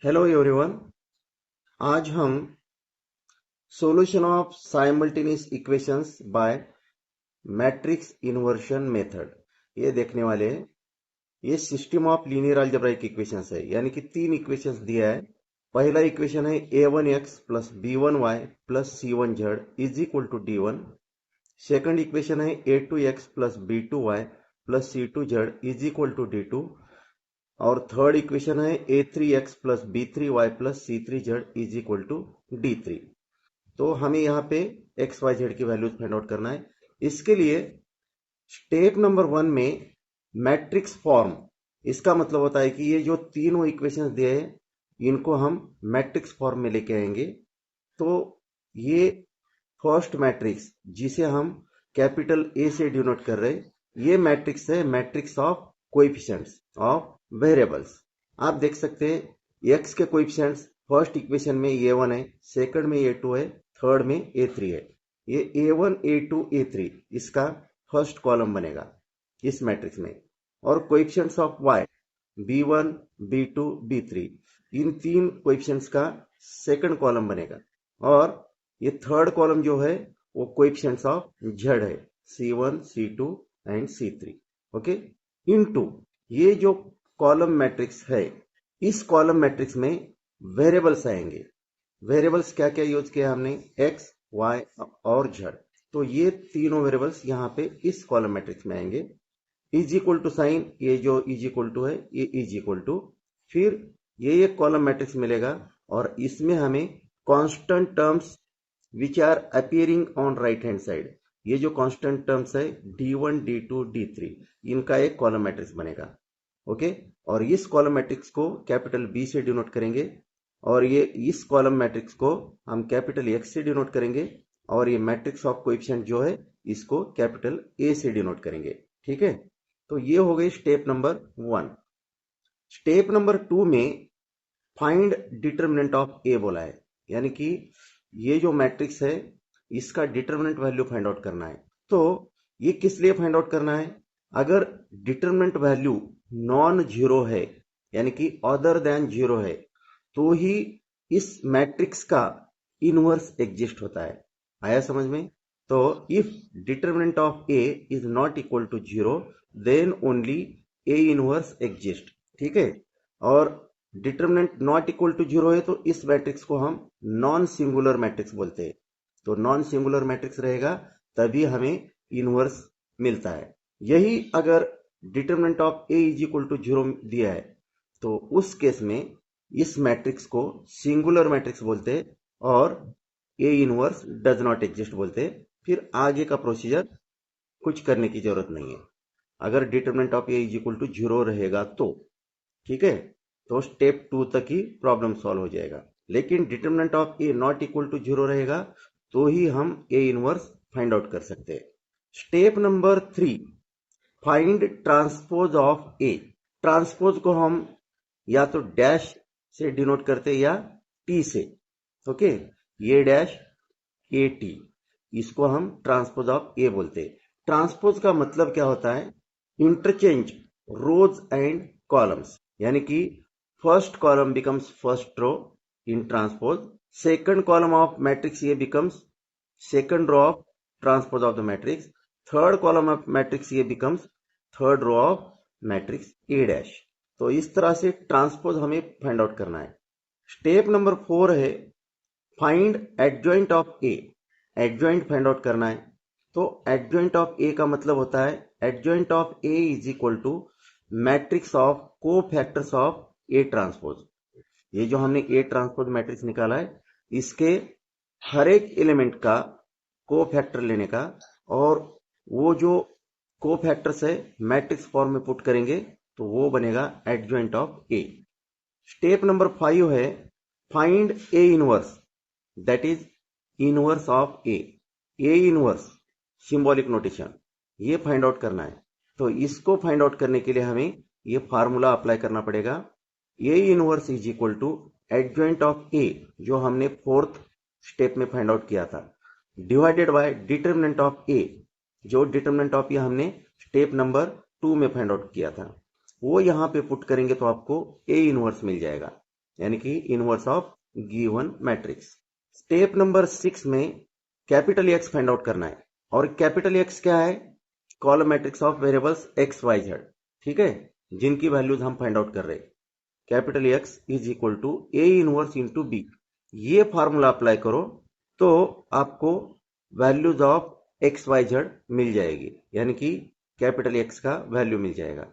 Hello everyone. आज हम solution of simultaneous equations bye matrix inversion method ये देखने वाले हैं। ये system of linear algebraic equations है, यानी कि तीन इक्वेशंस दिया है। पहला इक्वेशन है a1x plus b1y plus c1z is equal to d1। Second equation है a2x plus b2y plus c2z is equal to d2। और थर्ड इक्वेशन है a3x plus b3y plus c3z is equal to d3। तो हमें यहाँ पे x Y z की values find out करना है। इसके लिए स्टेप नंबर 1 में मैट्रिक्स फॉर्म, इसका मतलब होता है कि ये जो तीनों इक्वेशंस दिए हैं इनको हम मैट्रिक्स फॉर्म में लेके आएंगे। तो ये फर्स्ट मैट्रिक्स जिसे हम कैपिटल ए से डिनोट कर रहे हैं, ये मैट्रिक्स है matrix of coefficients of variables. आप देख सकते हैं एक्स के कोएफिशिएंट्स फर्स्ट इक्वेशन में a1 है, सेकंड में a2 है, थर्ड में a3 है। ये a1 a2 a3 इसका फर्स्ट कॉलम बनेगा इस मैट्रिक्स में। और coefficients of y b1 b2 b3 इन तीन कोएफिशिएंट्स का सेकंड कॉलम बनेगा। और ये थर्ड कॉलम जो है वो कोएफिशिएंट्स ऑफ z है, c1 c2 and c3। Okay, into ये जो कॉलम मैट्रिक्स है, इस कॉलम मैट्रिक्स में वेरिएबल्स आएंगे। वेरिएबल्स क्या क्या यूज किया हमने, एक्स वाई और जेड। तो ये तीनों वेरिएबल्स यहाँ पे इस कॉलम मैट्रिक्स में आएंगे। इज इक्वल टू साइन, ये जो इज इक्वल टू है ये इज इक्वल टू, फिर ये एक कॉलम मैट्रिक्स मिलेगा और इसमें हमें constant terms which are appearing on right hand side, ये जो कांस्टेंट टर्म्स है d1 d2 d3 इनका एक कॉलम मैट्रिक्स बनेगा। ओके, और इस कॉलम मैट्रिक्स को कैपिटल बी से डिनोट करेंगे और ये इस कॉलम मैट्रिक्स को हम कैपिटल एक्स से डिनोट करेंगे और ये मैट्रिक्स ऑफ कोएफिशिएंट जो है इसको कैपिटल ए से डिनोट करेंगे। ठीक है, तो ये हो गई स्टेप नंबर 1। स्टेप नंबर 2 में फाइंड डिटर्मिनेंट ऑफ ए बोला है, यानी कि ये जो मैट्रिक्स है इसका डिटर्मिनेंट वैल्यू फाइंड आउट करना है। तो ये किस लिए फाइंड आउट करना है, अगर डिटर्मिनेंट वैल्यू नॉन जीरो है यानी कि अदर देन जीरो है तो ही इस मैट्रिक्स का इनवर्स एग्जिस्ट होता है। आया समझ में? तो if determinant of A is not equal to zero then only A inverse exist. ठीक है, और determinant not equal to zero है तो इस मैट्रिक्स को हम नॉन सिंगुलर मैट्रिक्स बोलते हैं। तो नॉन सिंगुलर मैट्रिक्स रहेगा तभी हमें इनवर्स मिलता है। यही अगर determinant of A is equal to zero दिया है तो उस केस में इस मैट्रिक्स को सिंगुलर मैट्रिक्स बोलते हैं और A inverse does not exist बोलते हैं। फिर आगे का प्रोसीजर कुछ करने की जरूरत नहीं है। अगर determinant of A is equal to zero रहेगा तो ठीक है, तो स्टेप 2 तक ही प्रॉब्लम सॉल्व हो जाएगा। लेकिन determinant of A not equal to zero रहेगा तो ही हम ए इनवर्स फाइंड आउट कर सकते हैं। Step number 3, find transpose of A. Transpose को हम या तो डैश से डिनोट करते हैं या टी से। ओके, ये डैश ए टी, इसको हम ट्रांसपोज ऑफ ए बोलते हैं। ट्रांसपोज का मतलब क्या होता है, इंटरचेंज रोज एंड कॉलम्स, यानी कि first column becomes first row in transpose, second column of matrix A becomes second row of transpose of the matrix, third column of matrix A becomes third row of matrix A dash। तो इस तरह से transpose हमें find out करना है। Step number 4 है find adjoint of A. Adjoint find out करना है। तो एडजॉइंट ऑफ ए का मतलब होता है adjoint of A is equal to matrix of cofactors of A transpose. ये जो हमने ए ट्रांसपोज मैट्रिक्स निकाला है इसके हर एक एलिमेंट का को फैक्टर लेने का, और वो जो को फैक्टर्स है मैट्रिक्स फॉर्म में पुट करेंगे तो वो बनेगा adjoint of A. Step number 5 है find A inverse, that is inverse of A. A inverse symbolic notation, ये फाइंड आउट करना है। तो इसको फाइंड आउट करने के लिए हमें ये फार्मूला अप्लाई करना पड़ेगा। A inverse is equal to adjoint of A जो हमने फोर्थ स्टेप में फाइंड आउट किया था, divided by determinant of A जो डिटर्मिनेंट ऑफ ए हमने स्टेप नंबर 2 में फाइंड आउट किया था, वो यहां पे पुट करेंगे तो आपको ए इनवर्स मिल जाएगा। यानी कि inverse of given matrix. Step number 6 में कैपिटल एक्स फाइंड आउट करना है, और कैपिटल एक्स क्या है? Column matrix of variables x Y z, ठीक है, जिनकी वैल्यूज हम फाइंड आउट कर रहे हैं। Capital X is equal to A inverse into B. ये फॉर्मूला अप्लाई करो तो आपको values of X Y Z मिल जाएगी, यानी कि कैपिटल एक्स का वैल्यू मिल जाएगा।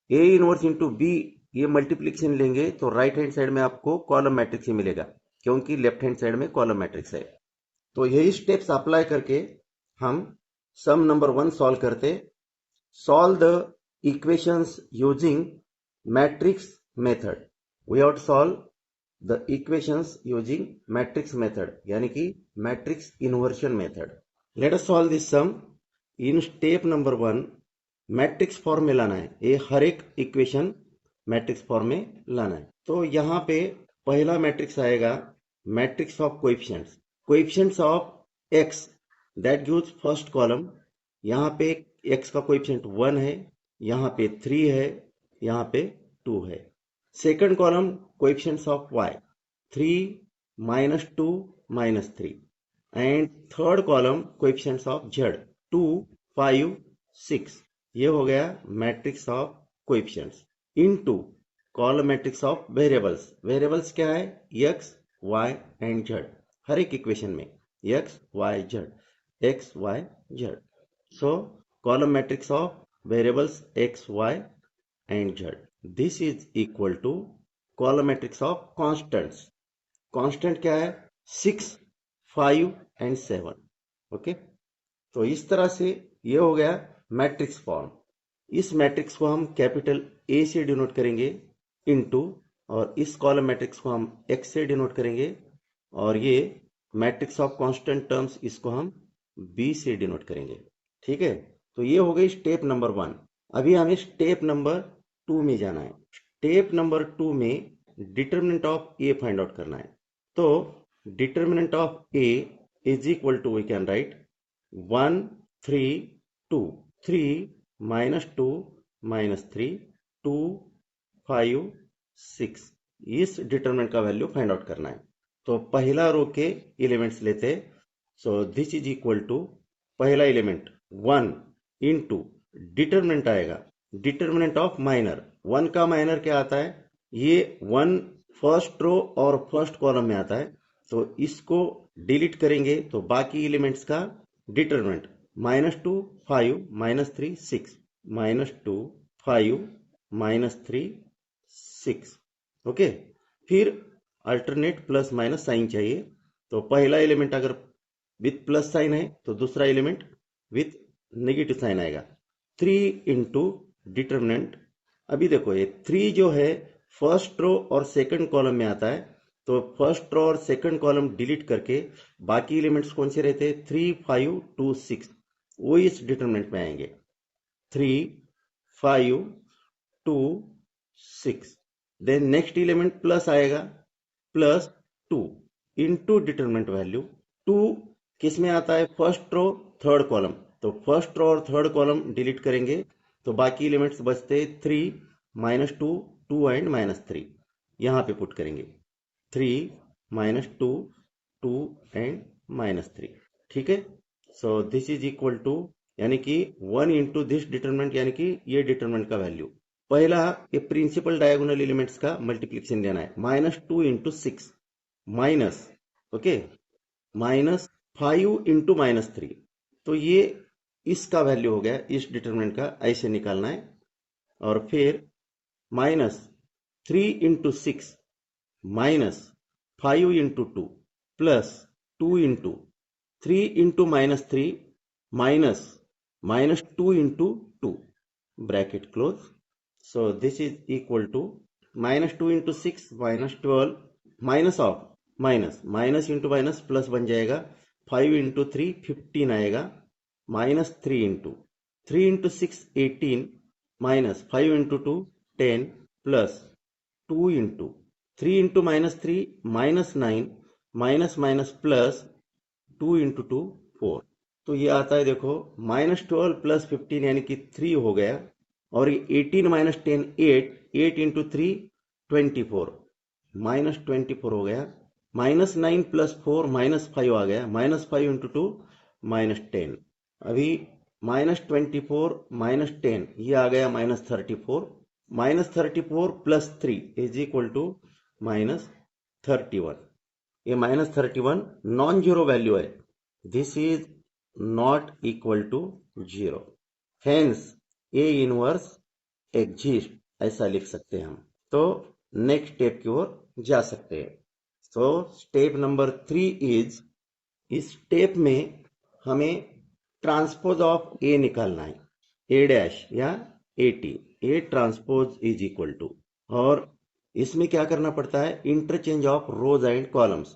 ए इनवर्स इंटू बी, ये मल्टीप्लीकेशन लेंगे तो राइट हैंड साइड में आपको कॉलम मैट्रिक्स ही मिलेगा, क्योंकि लेफ्ट हैंड साइड में कॉलम मैट्रिक्स है। तो यही स्टेप्स अप्लाई करके हम सम नंबर 1 सॉल्व करते। Solve the equations using matrix method. We have to solve the equations using matrix method, यानी कि matrix inversion method. Let us solve this sum. In step number 1 matrix form में लाना है, ये हर एक equation matrix form में लाना है। तो यहाँ पे पहला मैट्रिक्स आएगा matrix of coefficients. Coefficients of x that gives first column. यहाँ पे एक्स का कोएफिशिएंट 1 है, यहाँ पे 3 है, यहाँ पे 2 है। Second column coefficients of y 3 -2 -3, and third column coefficients of z 2 5 6। ये हो गया matrix of coefficients into column matrix of variables. Variables क्या है? x y एंड z, हर एक इक्वेशन में x y z, x y z। So column matrix of variables x y and z. This is equal to column matrix of constants. Constant क्या है? 6 5 and 7। Okay, तो इस तरह से ये हो गया मैट्रिक्स फॉर्म। इस मैट्रिक्स को हम कैपिटल ए से डिनोट करेंगे इनटू, और इस कॉलम मैट्रिक्स को हम एक्स से डिनोट करेंगे, और ये मैट्रिक्स ऑफ कांस्टेंट टर्म्स इसको हम बी से डिनोट करेंगे। ठीक है, तो ये हो गई स्टेप नंबर 1। अभी हमें स्टेप नंबर 2 में जाना है। स्टेप नंबर 2 में determinant of A find out करना है। तो determinant of A is equal to, we can write 1 3 2, 3 -2 -3 2 5 6। इस डिटर्मिनेंट का वैल्यू फाइंड आउट करना है। तो पहला रो के एलिमेंट्स लेते हैं। So this is equal to पहला एलिमेंट 1 इंटू डिटर्मिनेंट आएगा डिटर्मिनेंट ऑफ माइनर। 1 का माइनर क्या आता है? ये 1 फर्स्ट रो और फर्स्ट कॉलम में आता है, तो इसको डिलीट करेंगे तो बाकी एलिमेंट्स का डिटर्मिनेंट -2 5 -3 6, -2 5 -3 6। ओके, फिर अल्टरनेट प्लस माइनस साइन चाहिए। तो पहला एलिमेंट अगर विथ प्लस साइन है तो दूसरा एलिमेंट विथ नेगेटिव साइन आएगा। 3 इंटू डिटर्मिनेंट। अभी देखो ये 3 जो है फर्स्ट रो और सेकंड कॉलम में आता है, तो फर्स्ट रो और सेकंड कॉलम डिलीट करके बाकी एलिमेंट्स कौन से रहते हैं? 3 5 2 6, वो इस डिटर्मिनेंट में आएंगे। 3 5 2 6। देन नेक्स्ट एलिमेंट प्लस आएगा, प्लस 2 इंटू डिटर्मिनेंट वैल्यू। 2 किस में आता है? फर्स्ट रो थर्ड कॉलम, तो फर्स्ट रो और थर्ड कॉलम डिलीट करेंगे तो बाकी एलिमेंट्स बचते 3 -2 2 एंड -3, यहां पे पुट करेंगे 3 -2 2 एंड -3। ठीक है, so this is equal to, यानी कि 1 इंटू दिस डिटर्मिनेंट, यानी कि ये डिटर्मिनेंट का वैल्यू। पहला ये प्रिंसिपल डायगोनल एलिमेंट्स का मल्टीप्लिकेशन लेना है। -2 इंटू 6 माइनस, ओके, -5 इंटू -3, तो ये इसका वैल्यू हो गया, इस डिटर्मिनेंट का ऐसे निकालना है। और फिर -3 into 6 -5 into 2 plus 2 into 3 into -3 -2 into 2, bracket close. So this is equal to -2 into 6 -12, minus of minus into minus plus बन जाएगा। 5 इंटू 3 15 आएगा, -3 into 3 into 6 18, -5 into 2 10, plus 2 into 3 into -3 -9, minus plus 2 into 2 4। तो ये आता है, देखो, -12 प्लस 15 यानी कि 3 हो गया। और ये 18 -10 8, 8 इंटू 3 24, -24 हो गया, -9 + 4 -5 आ गया, -5 × 2 -10। अभी -24 -10 ये आ गया -34, -34 + 3 = -31। ये -31 नॉन जीरो वैल्यू है, this is not equal to 0, hence A inverse exist, ऐसा लिख सकते हैं हम। तो नेक्स्ट स्टेप की ओर जा सकते हैं। तो स्टेप नंबर 3 इज, इस स्टेप में हमें ट्रांसपोज ऑफ ए निकालना है, ए डैश या A T, A transpose is equal to, और इसमें क्या करना पड़ता है, interchange of rows and columns.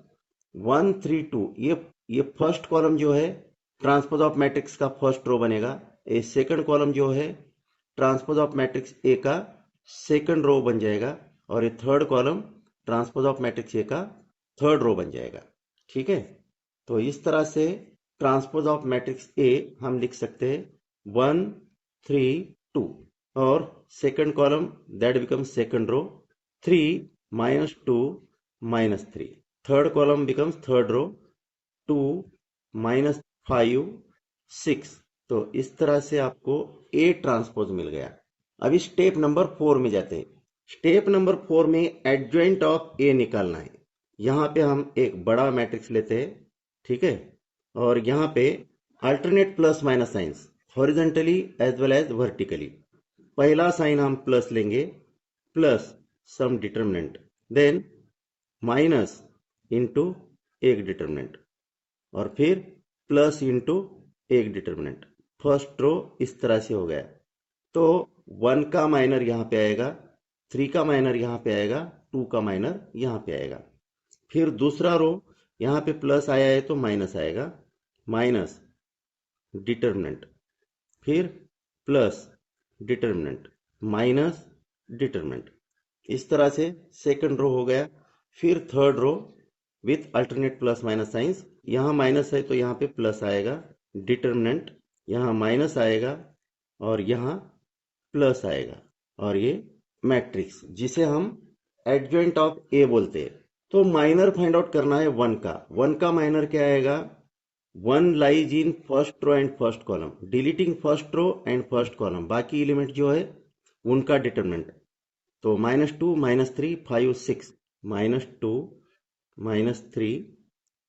1 3 2, ये फर्स्ट कॉलम जो है ट्रांसपोज ऑफ मैट्रिक्स का फर्स्ट रो बनेगा, ये सेकंड कॉलम जो है ट्रांसपोज ऑफ मैट्रिक्स ए का सेकंड रो बन जाएगा, और ये third column transpose of matrix A का थर्ड रो बन जाएगा। ठीक है, तो इस तरह से ट्रांसपोज ऑफ मैट्रिक्स ए हम लिख सकते हैं 1 3 2, और second column that becomes second row 3 -2 -3, third column becomes third row 2 -5 6। तो इस तरह से आपको ए ट्रांसपोज मिल गया। अभी स्टेप नंबर 4 में जाते हैं। स्टेप नंबर 4 में एडजॉइंट ऑफ ए निकालना है। यहां पे हम एक बड़ा मैट्रिक्स लेते हैं, ठीक है, और यहां पे alternate plus minus signs horizontally as well as vertically. पहला साइन हम प्लस लेंगे, plus some determinant, then minus into एक डिटर्मिनेंट, और फिर प्लस इंटू एक डिटर्मिनेंट। फर्स्ट रो इस तरह से हो गया। तो 1 का माइनर यहां पे आएगा, 3 का माइनर यहां पे आएगा, 2 का माइनर यहां पे आएगा। फिर दूसरा रो यहां पे प्लस आया है तो माइनस आएगा, माइनस डिटर्मिनेंट, फिर प्लस डिटर्मिनेंट, माइनस डिटर्मिनेंट। इस तरह से सेकंड रो हो गया। फिर third row with alternate plus minus signs, यहां माइनस है तो यहां पे प्लस आएगा, डिटर्मिनेंट यहां माइनस आएगा और यहां प्लस आएगा, और ये मैट्रिक्स जिसे हम एडजॉइंट ऑफ ए बोलते हैं। तो माइनर फाइंड आउट करना है 1 का। 1 का माइनर क्या आएगा, 1 lies in first row and first column, deleting first row and first column, बाकी एलिमेंट जो है उनका डिटर्मिनेंट। तो -2 -3 5 6, -2 -3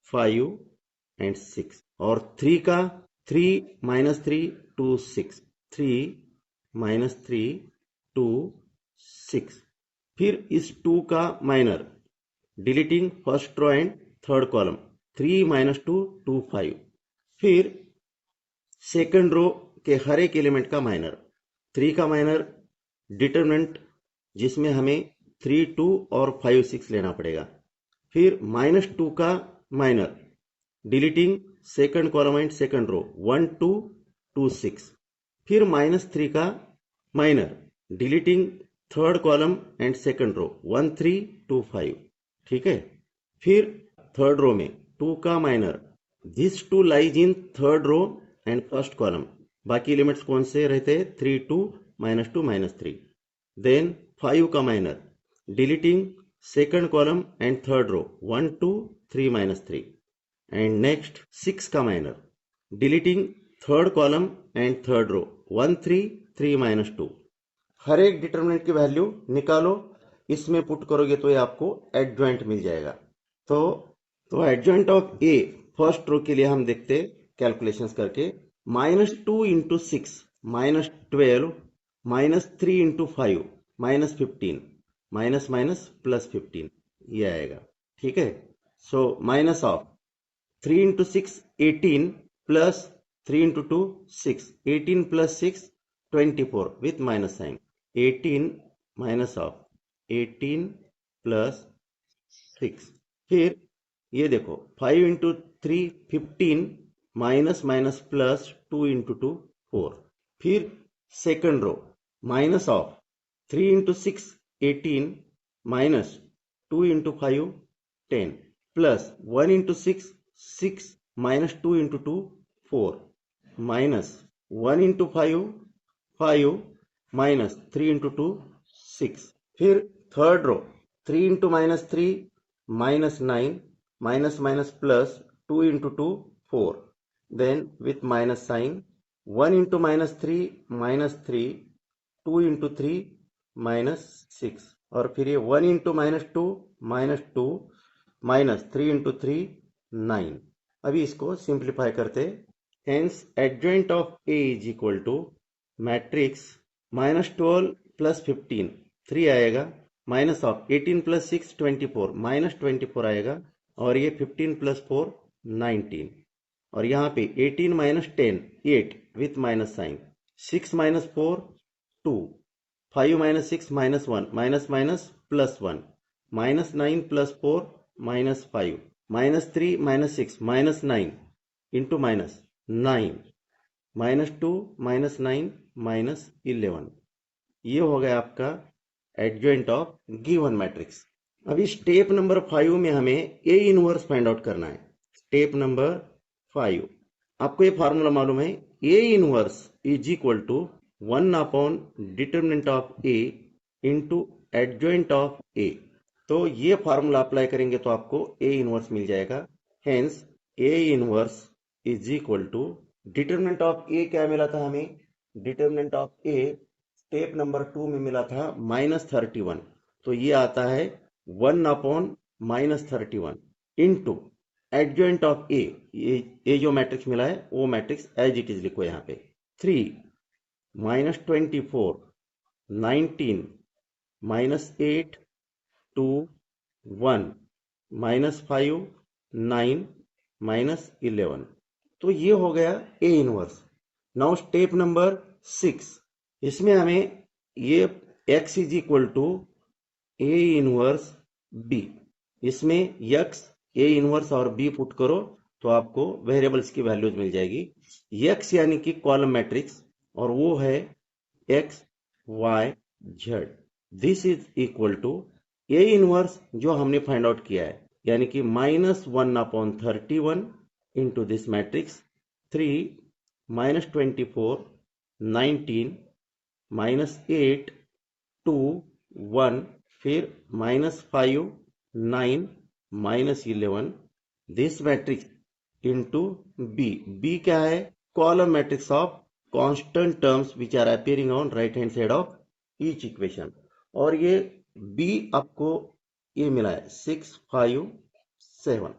5 एंड 6, और 3 का 3 -3 2 6, 3 -3 2 6। फिर इस 2 का minor deleting first row and third column, 3 -2 2 5। फिर सेकंड रो के हर एक एलिमेंट का माइनर, 3 का माइनर डिटर्मिनेंट जिसमें हमें 3 2 और 5 6 लेना पड़ेगा। फिर -2 का minor deleting second column and second row 1 2 2 6। फिर -3 का minor deleting third column and second row 1 3 2 5। ठीक है, फिर थर्ड रो में 2 का minor, this 2 lies in third row and first column, बाकी एलिमेंट्स कौन से रहते हैं, 3 2 -2 -3। देन 5 का minor deleting second column and third row 1 2 3 -3। And next 6 का minor deleting third column and third row 1 3 3 -2। हर एक डिटर्मिनेंट की वैल्यू निकालो, इसमें पुट करोगे तो ये आपको एडजॉइंट मिल जाएगा। तो adjoint of A first row के लिए हम देखते कैलकुलेशंस करके, -2 × 6 -12, -3 × 5 -15, माइनस माइनस प्लस 15, ये आएगा। ठीक है, so minus of 3 × 6 18 plus 3 × 2 6, 18 + 6 24 with minus sign, 18 minus of 18 + 6। फिर ये देखो 5 × 3 15, माइनस माइनस प्लस 2 × 2 4। फिर second row minus of 3 × 6 18 minus 2 × 5 10 plus 1 × 6 6 minus 2 × 2 4 minus 1 × 5 5 minus 3 × 2 6। फिर third row 3 into minus 3 minus 9 minus minus plus 2 into 2 4, then with minus sign 1 into minus 3 minus 3 2 into 3 minus 6, और फिर ये 1 into minus 2 minus 3 into 3 9। अभी इसको simplify करते, hence adjoint of A is equal to matrix -12 + 15 3 आएगा, minus of 18 + 6 24 -24 आएगा, और ये 15 + 4 19, और यहाँ पे 18 - 10 8 with minus sign, 6 - 4 2, 5 - 6 -1 minus minus +1, -9 + 4 -5, -3 - 6 -9 into minus 9, -2 -9 -11। ये हो गया आपका एडजॉइंट ऑफ गिवन मैट्रिक्स। अभी स्टेप नंबर 5 में हमें ए इनवर्स फाइंड आउट करना है। स्टेप नंबर 5, आपको ये फार्मूला मालूम है, A inverse is equal to 1 determinant of A into adjoint of A. तो ये फार्मूला अप्लाई करेंगे तो आपको ए इनवर्स मिल जाएगा। Hence A inverse is equal to, determinant of A क्या मिला था हमें, determinant of A step number 2 में मिला था -31, तो ये आता है 1 -31 इंटू एडजॉइंट ऑफ ए, ये जो मैट्रिक्स मिला है वो मैट्रिक्स एज इट इज लिखो यहाँ पे, 3 -24 19 -8 2 1 -5 9 -11। तो ये हो गया A inverse. Now step number 6, इसमें हमें ये x is equal to A inverse B, इसमें x ए इनवर्स और b पुट करो तो आपको वेरिएबल्स की वैल्यूज मिल जाएगी। x यानी कि कॉलम मैट्रिक्स, और वो है x y z। This is equal to A inverse जो हमने फाइंड आउट किया है, यानी कि -1/31 इंटू दिस मैट्रिक्स 3 -24 19 -8 2 1, फिर -5 9 -11, this matrix into B. B क्या है, column matrix of constant terms which are appearing on right hand side of each equation, और ये बी आपको ये मिला है 6 5 7।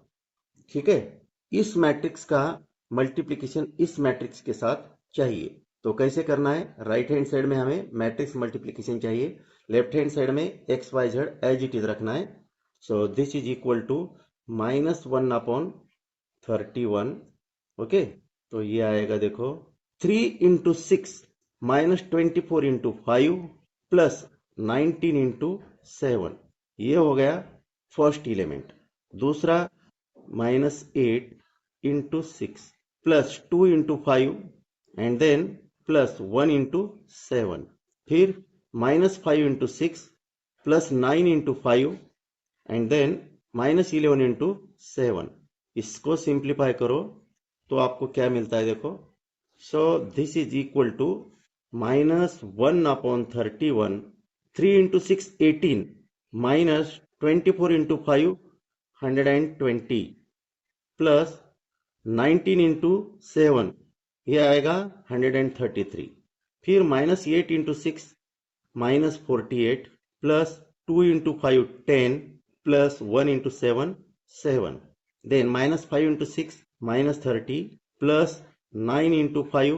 ठीक है, इस मैट्रिक्स का मल्टीप्लिकेशन इस मैट्रिक्स के साथ चाहिए, तो कैसे करना है, राइट हैंड साइड में हमें मैट्रिक्स मल्टीप्लिकेशन चाहिए, लेफ्ट हैंड साइड में x Y z as it is रखना है। So this is equal to -1/31। Okay, तो ये आएगा देखो 3 × 6 -24 × 5 प्लस 19 × 7, ये हो गया फर्स्ट एलिमेंट। दूसरा -8 × 6 प्लस 2 × 5 एंड देन प्लस 1 × 7, फिर -5 × 6 प्लस 9 × 5 एंड देन -11 × 7। इसको सिंप्लीफाई करो तो आपको क्या मिलता है देखो। So this is equal to -1/31, 3 × 6 18 -24 × 5 120 plus 19 × 7, ये आएगा 133, फिर -8 × 6 -48 plus 2 × 5 10 plus 1 × 7 7, then -5 × 6 -30 plus 9 × 5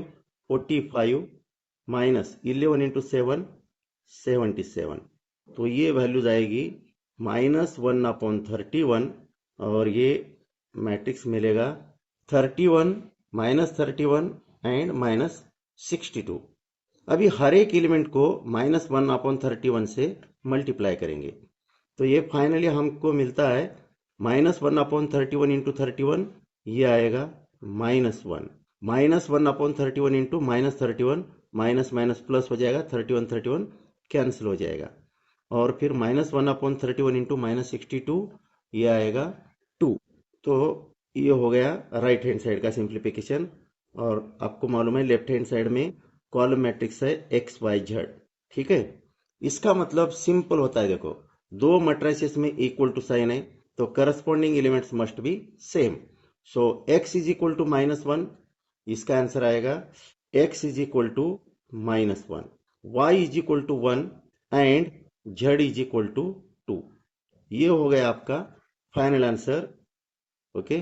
45 minus 11 × 7 77। तो ये वैल्यूज आएगी -1/31, और ये मैट्रिक्स मिलेगा 31 -31 एंड -62। अभी हर एक एलिमेंट को -1/31 से मल्टीप्लाई करेंगे, तो ये फाइनली हमको मिलता है -1/31 इंटू 31, ये आएगा -1, -1/31 इंटू -31, माइनस माइनस प्लस हो जाएगा, 31 31 कैंसिल हो जाएगा, और फिर -1/31 इंटू -62, ये आएगा 2। तो ये हो गया राइट हैंड साइड का सिंप्लीफिकेशन, और आपको मालूम है लेफ्ट हैंड साइड में कॉलम मैट्रिक्स है एक्स वाई जेड। ठीक है, इसका मतलब सिंपल होता है, देखो दो मैट्रिसेस में इक्वल टू साइन है तो corresponding elements must be same. So x is equal to -1, इसका आंसर आएगा x is equal to -1, y is equal to 1 and z is equal to 2। ये हो गया आपका final answer. Okay,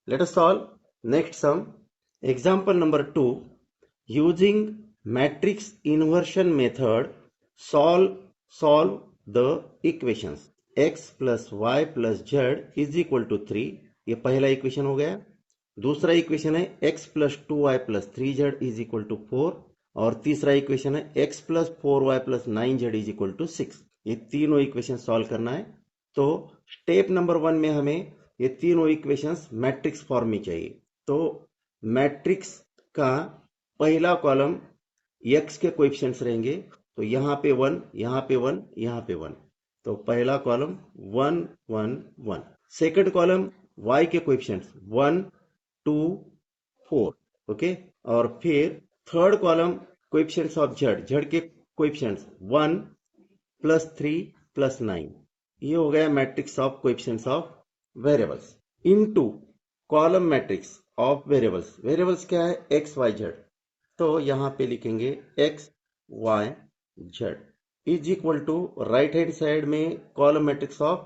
let us solve next sum. Example number 2, using matrix inversion method solve the equations x plus y plus z is equal to 3। ये पहला equation हो गया। दूसरा equation है x plus 2y plus 3z is equal to 4 और तीसरा equation है x plus 4y plus 9z is equal to 6। ये तीनों इक्वेशन सॉल्व करना है। तो स्टेप नंबर 1 में हमें ये तीनों इक्वेशंस मैट्रिक्स फॉर्म में चाहिए। तो मैट्रिक्स का पहला कॉलम x के कोएफिशिएंट्स रहेंगे, तो यहाँ पे 1, यहाँ पे 1, यहाँ पे 1, तो पहला कॉलम 1 1 1। सेकंड कॉलम y के कोएफिशिएंट्स 1 2 4। ओके, और फिर third column coefficients of z के कोएफिशिएंट्स 1 +3 +9। ये हो गया matrix of coefficients of variables into column matrix of variables. Variables क्या है? x y z। तो यहाँ पे लिखेंगे x y z is equal to right hand side में column matrix of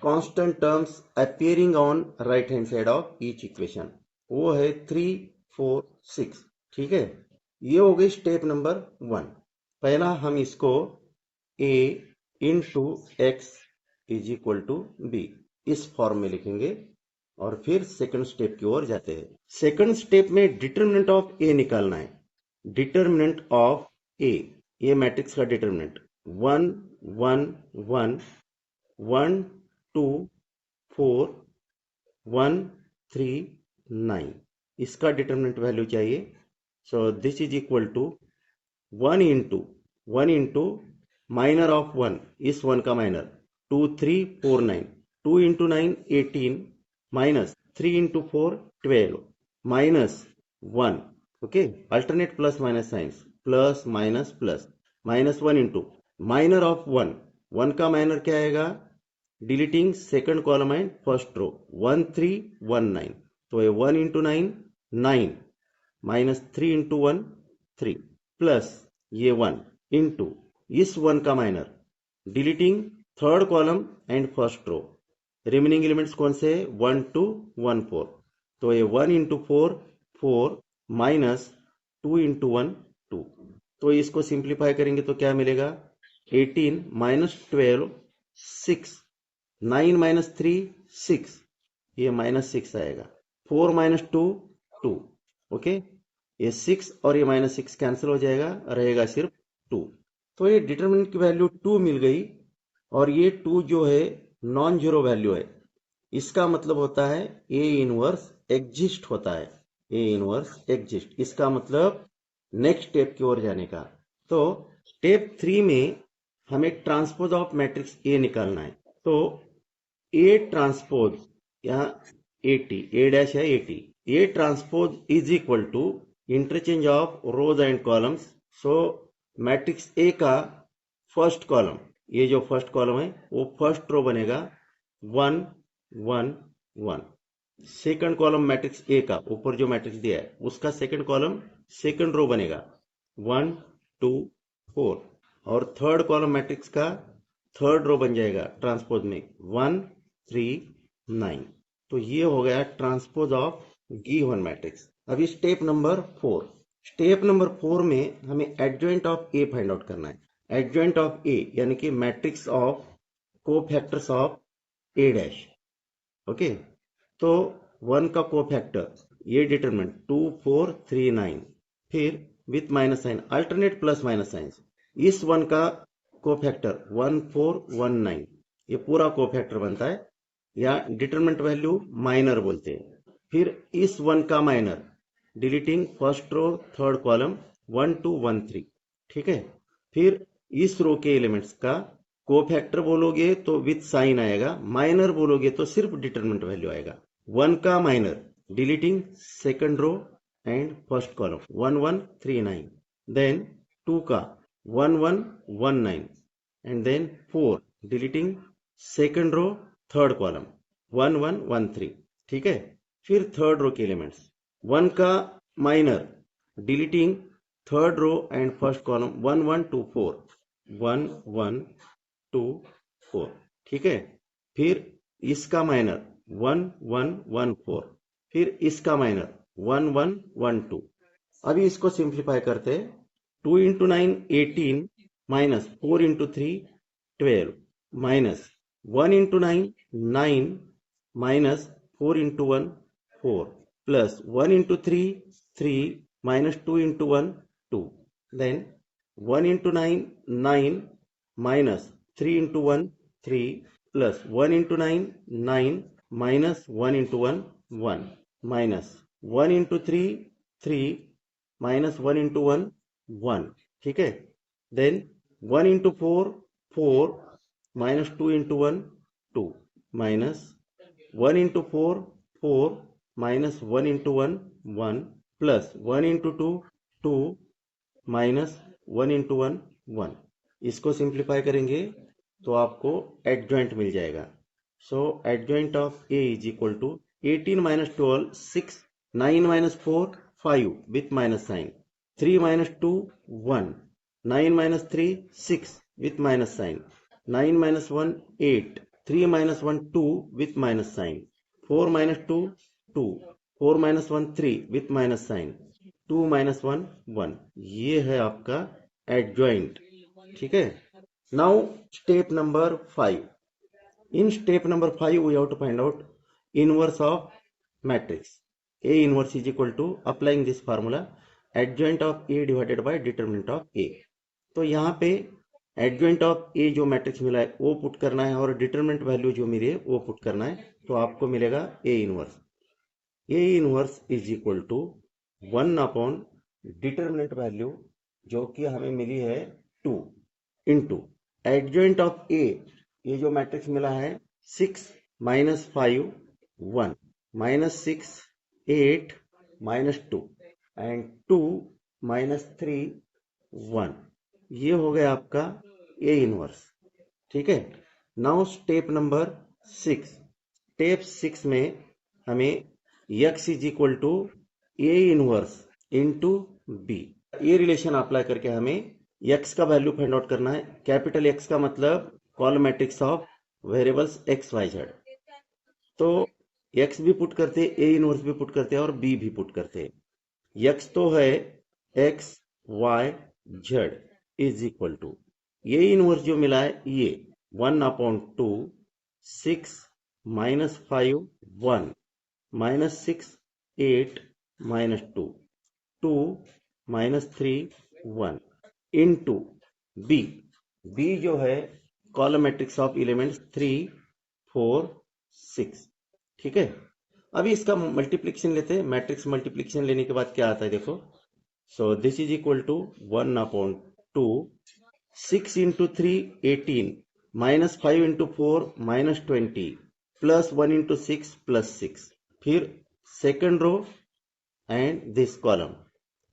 constant terms appearing on right hand side of each equation, वो है 3 4 6। ठीक है, ये हो गई स्टेप नंबर 1। पहला हम इसको a into x is equal to B इस फॉर्म में लिखेंगे और फिर सेकंड स्टेप की ओर जाते हैं। सेकंड स्टेप में डिटर्मिनेंट ऑफ ए निकालना है। डिटर्मिनेंट ऑफ ए, ये मैट्रिक्स का डिटर्मिनेंट 1 1 1 1 2 4 1 3 9, इसका डिटर्मिनेंट वैल्यू चाहिए। So this is equal to 1 into minor of 1, इस 1 का minor 2 3 4 9, 2 into 9 18 minus 3 into 4 12 minus 1। Okay, alternate plus minus signs, plus minus plus, minus 1 into minor of 1, 1 का minor क्या आएगा? Deleting second column and first row 1 3 1 9, तो ये 1 into 9 9 minus 3 into 1 3 plus ये 1 into इस 1 का minor deleting third column and first row. Remaining elements कौन से? 1 2 1 4, तो ये 1 इंटू 4 4 माइनस 2 इंटू 1 2। तो इसको सिंप्लीफाई करेंगे तो क्या मिलेगा? 18 माइनस 12 6, 9 माइनस 3 6, ये माइनस 6 आएगा। 4 माइनस 2 2। ओके, ये 6 और ये माइनस 6 कैंसिल हो जाएगा, रहेगा सिर्फ 2। तो ये डिटरमिनेंट की वैल्यू 2 मिल गई और ये 2 जो है नॉन जीरो वैल्यू है। इसका मतलब होता है ए इनवर्स एग्जिस्ट होता है, ए इनवर्स एग्जिस्ट। इसका मतलब नेक्स्ट स्टेप की ओर जाने का। तो स्टेप 3 में हमें ट्रांसपोज ऑफ मैट्रिक्स ए निकालना है। तो ए ट्रांसपोज, यहाँ ए डैश है 80, A transpose is equal to interchange of rows and columns. So matrix A का फर्स्ट कॉलम, ये जो फर्स्ट कॉलम है वो फर्स्ट रो बनेगा 1 1 1। सेकंड कॉलम मैट्रिक्स ए का ऊपर जो मैट्रिक्स दिया है उसका सेकंड कॉलम सेकंड रो बनेगा 1 2 4 और थर्ड कॉलम मैट्रिक्स का थर्ड रो बन जाएगा ट्रांसपोज में 1 3 9। तो ये हो गया ट्रांसपोज ऑफ गिवन मैट्रिक्स। अभी स्टेप नंबर 4। स्टेप नंबर 4 में हमें adjoint of A find out करना है। एडजॉइंट ऑफ ए यानी कि matrix of cofactors of A dash. Okay, तो 1 का कोफैक्टर ये डिटरमिनेंट 2 4 3 9, फिर with minus sign, alternate plus minus sign. इस 1 का कोफैक्टर 1 4 1 9, ये पूरा कोफैक्टर बनता है या डिटरमिनेंट वैल्यू माइनर बोलते हैं। फिर इस 1 का minor deleting first row third column 1 2 1 3। ठीक है, फिर इस रो के एलिमेंट्स का कोफैक्टर बोलोगे तो विथ साइन आएगा, माइनर बोलोगे तो सिर्फ डिटरमिनेंट वैल्यू आएगा। 1 का minor deleting second row and first column 1 1 3 9, then 2 का 1 1 1 9 and then 4 deleting second row third column 1 1 1 3, ठीक है। फिर थर्ड रो के एलिमेंट्स 1 का minor deleting third row and first column 1 1 2 4 1 1 2 4, ठीक है। फिर इसका माइनर 1 1 1 4, फिर इसका माइनर 1 1 1 2। अभी इसको सिंप्लीफाई करते हैं। 2 into 9 18 minus 4 into 3 12 minus 1 into 9 9 minus 4 into 1 4 plus 1 into 3 3 minus 2 into 1 2, then 1 into 9 9 minus 3 into 1 3 plus 1 into 9 9 minus 1 into 1 1 minus 1 into 3 3 minus 1 into 1 1, ठीक है। Then 1 into 4 4 minus 2 into 1 2 minus 1 into 4 4 minus 1 into 1 1 plus 1 into 2 2 minus 1 into 1 1। इसको simplify करेंगे तो आपको adjoint मिल जाएगा। So adjoint of A is equal to 18 minus 12 6 9 minus 4 5 with minus sign 3 minus 2 1 9 minus 3 6 with minus sign 9 minus 1 8 3 minus 1 2 with minus sign 4 minus 2 2 4 minus 1 3 with minus sign 2 minus 1 1। ये है आपका adjoint, ठीक है। Now step number 5। In step number 5 we have to find out inverse of matrix A inverse is equal to applying this formula adjoint of A divided by determinant of A. तो यहाँ पे adjoint of A जो matrix मिला है वो put करना है और डिटरमिनेंट वैल्यू जो मिली है वो पुट करना है, तो आपको मिलेगा A inverse. A inverse is equal to 1 upon determinant value जो कि हमें मिली है 2 इंटू एडजॉइंट ऑफ ए, ये जो मैट्रिक्स मिला है 6 minus 5 1 minus 6 8 minus 2 and 2 minus 3 1। ये हो गया आपका ए इनवर्स, ठीक है। Now step number 6। स्टेप 6 में हमें x is equal to A inverse into B, ये रिलेशन अप्लाई करके हमें x का वैल्यू फाइंड आउट करना है। कैपिटल X का मतलब column matrix of variables x y z। तो x भी पुट करते हैं, ए इनवर्स भी पुट करते हैं और b भी पुट करते हैं। x तो है x y z is equal to ये इनवर्स जो मिला है ये 1 upon 2 6 minus 5 1 minus 6 8 minus 2 2 minus 3 1 into B. B जो है कॉलम मैट्रिक्स ऑफ एलिमेंट्स 3 4 6, ठीक है। अभी इसका मल्टीप्लिकेशन लेते हैं। मैट्रिक्स मल्टीप्लिकेशन लेने के बाद क्या आता है देखो। So this is equal to 1 upon 2 6 into 3 18 minus 5 into 4 minus 20 plus 1 into 6 plus 6। फिर second row and this column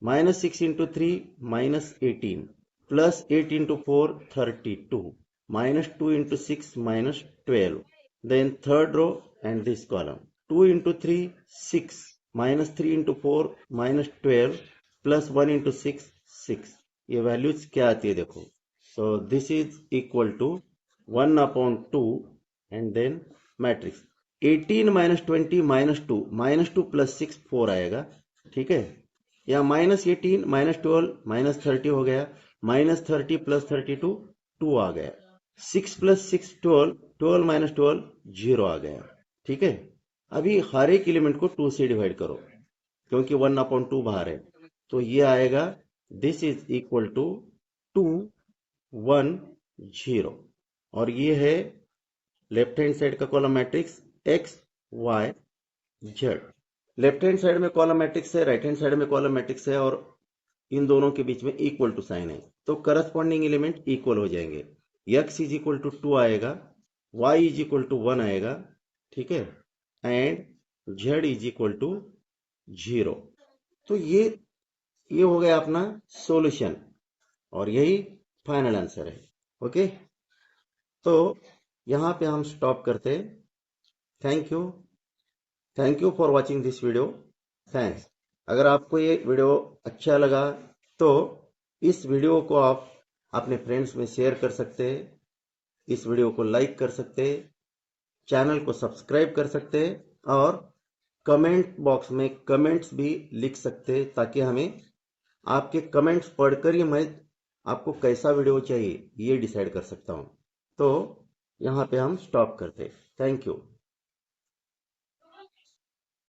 minus 6 into 3 minus 18 plus 8 into 4 32 minus 2 into 6 minus 12। then third row and this column 2 into 3 6 minus 3 into 4 minus 12 plus 1 into 6 6। ये values क्या आती है देखो। So this is equal to 1 upon 2 and then matrix 18 minus 20 minus 2 plus 6 4 आएगा, ठीक है। या minus 18 minus 12 minus 30 हो गया, माइनस 30 प्लस 32 2 आ गया, 6 प्लस 6 12 12 माइनस 12 0 आ गया, ठीक है। अभी हर एक एलिमेंट को 2 से डिवाइड करो क्योंकि 1 अपॉन 2 बाहर है, तो ये आएगा दिस इज इक्वल टू 2 1 0। और ये है लेफ्ट हैंड साइड का column matrix x y z। Left hand side में कॉलम मैट्रिक्स है, राइट हैंड साइड में कॉलम मैट्रिक्स है और इन दोनों के बीच में इक्वल टू साइन है, तो करस्पॉन्डिंग एलिमेंट इक्वल हो जाएंगे। x इज इक्वल टू 2 आएगा, y इज इक्वल टू 1 आएगा, ठीक है, and z is equal to 0। तो ये हो गया अपना सॉल्यूशन और यही फाइनल आंसर है। ओके, तो यहाँ पे हम स्टॉप करते। Thank you for watching this video. Thanks. अगर आपको ये वीडियो अच्छा लगा तो इस वीडियो को आप अपने फ्रेंड्स में शेयर कर सकते, इस वीडियो को लाइक कर सकते, चैनल को सब्सक्राइब कर सकते और कमेंट बॉक्स में कमेंट्स भी लिख सकते, ताकि हमें आपके कमेंट्स पढ़कर ही मैं आपको कैसा वीडियो चाहिए ये डिसाइड कर सकता हूँ। तो यहाँ पे हम स्टॉप करते। Thank you.